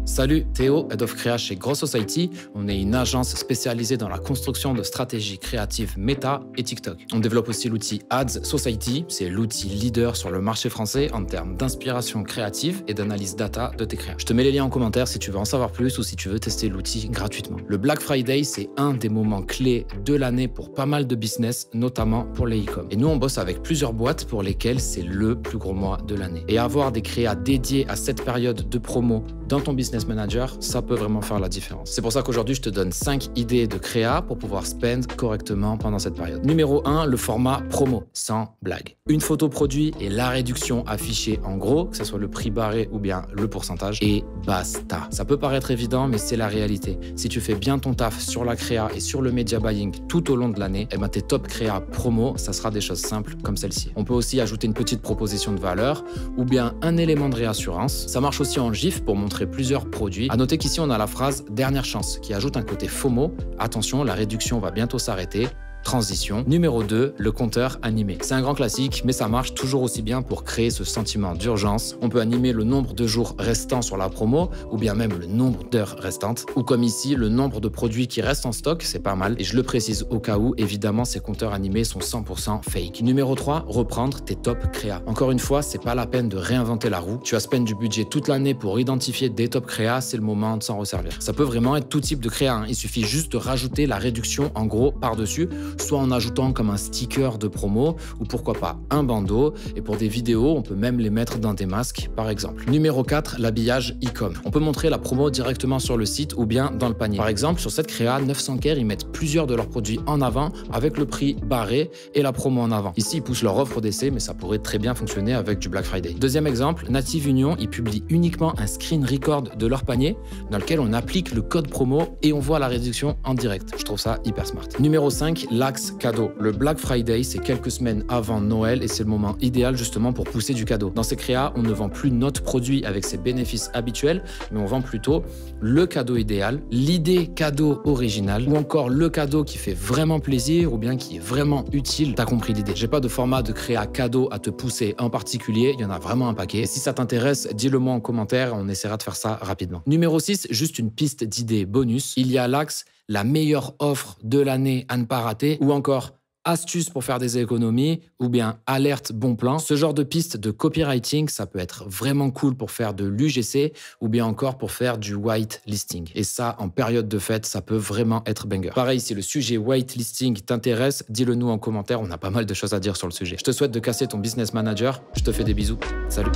Salut, Théo, Head of Créa chez Grow Society. On est une agence spécialisée dans la construction de stratégies créatives Meta et TikTok. On développe aussi l'outil Ads Society. C'est l'outil leader sur le marché français en termes d'inspiration créative et d'analyse data de tes créas. Je te mets les liens en commentaire si tu veux en savoir plus ou si tu veux tester l'outil gratuitement. Le Black Friday, c'est un des moments clés de l'année pour pas mal de business, notamment pour les e-com. Et nous, on bosse avec plusieurs boîtes pour lesquelles c'est le plus gros mois de l'année. Et avoir des créas dédiés à cette période de promo dans ton business manager, ça peut vraiment faire la différence. C'est pour ça qu'aujourd'hui, je te donne 5 idées de créa pour pouvoir spend correctement pendant cette période. Numéro 1, le format promo, sans blague. Une photo produit et la réduction affichée en gros, que ce soit le prix barré ou bien le pourcentage, et basta. Ça peut paraître évident, mais c'est la réalité. Si tu fais bien ton taf sur la créa et sur le media buying tout au long de l'année, eh ben tes top créa promo, ça sera des choses simples comme celle-ci. On peut aussi ajouter une petite proposition de valeur ou bien un élément de réassurance. Ça marche aussi en GIF pour montrer plusieurs produits. À noter qu'ici, on a la phrase « dernière chance » qui ajoute un côté FOMO. Attention, la réduction va bientôt s'arrêter. Transition. Numéro 2, le compteur animé. C'est un grand classique, mais ça marche toujours aussi bien pour créer ce sentiment d'urgence. On peut animer le nombre de jours restants sur la promo, ou bien même le nombre d'heures restantes. Ou comme ici, le nombre de produits qui restent en stock, c'est pas mal. Et je le précise au cas où, évidemment, ces compteurs animés sont 100% fake. Numéro 3, reprendre tes top créas. Encore une fois, c'est pas la peine de réinventer la roue. Tu as spend du budget toute l'année pour identifier des top créas, c'est le moment de s'en resservir. Ça peut vraiment être tout type de créa, hein. Il suffit juste de rajouter la réduction en gros par-dessus, soit en ajoutant comme un sticker de promo ou pourquoi pas un bandeau, et pour des vidéos on peut même les mettre dans des masques par exemple. Numéro 4, l'habillage e-com. On peut montrer la promo directement sur le site ou bien dans le panier. Par exemple sur cette créa 900 Care, ils mettent plusieurs de leurs produits en avant avec le prix barré et la promo en avant. Ici ils poussent leur offre d'essai, mais ça pourrait très bien fonctionner avec du Black Friday. Deuxième exemple, Native Union, ils publient uniquement un screen record de leur panier dans lequel on applique le code promo et on voit la réduction en direct. Je trouve ça hyper smart. Numéro 5, l'axe cadeau. Le Black Friday, c'est quelques semaines avant Noël et c'est le moment idéal justement pour pousser du cadeau. Dans ces créas, on ne vend plus notre produit avec ses bénéfices habituels, mais on vend plutôt le cadeau idéal, l'idée cadeau originale ou encore le cadeau qui fait vraiment plaisir ou bien qui est vraiment utile. T'as compris l'idée. J'ai pas de format de créa cadeau à te pousser en particulier, il y en a vraiment un paquet. Et si ça t'intéresse, dis-le moi en commentaire, on essaiera de faire ça rapidement. Numéro 6, juste une piste d'idées bonus. Il y a l'axe la meilleure offre de l'année à ne pas rater, ou encore astuces pour faire des économies, ou bien alerte bon plan. Ce genre de piste de copywriting, ça peut être vraiment cool pour faire de l'UGC, ou bien encore pour faire du white listing. Et ça, en période de fête, ça peut vraiment être banger. Pareil, si le sujet white listing t'intéresse, dis-le nous en commentaire, on a pas mal de choses à dire sur le sujet. Je te souhaite de casser ton business manager, je te fais des bisous, salut.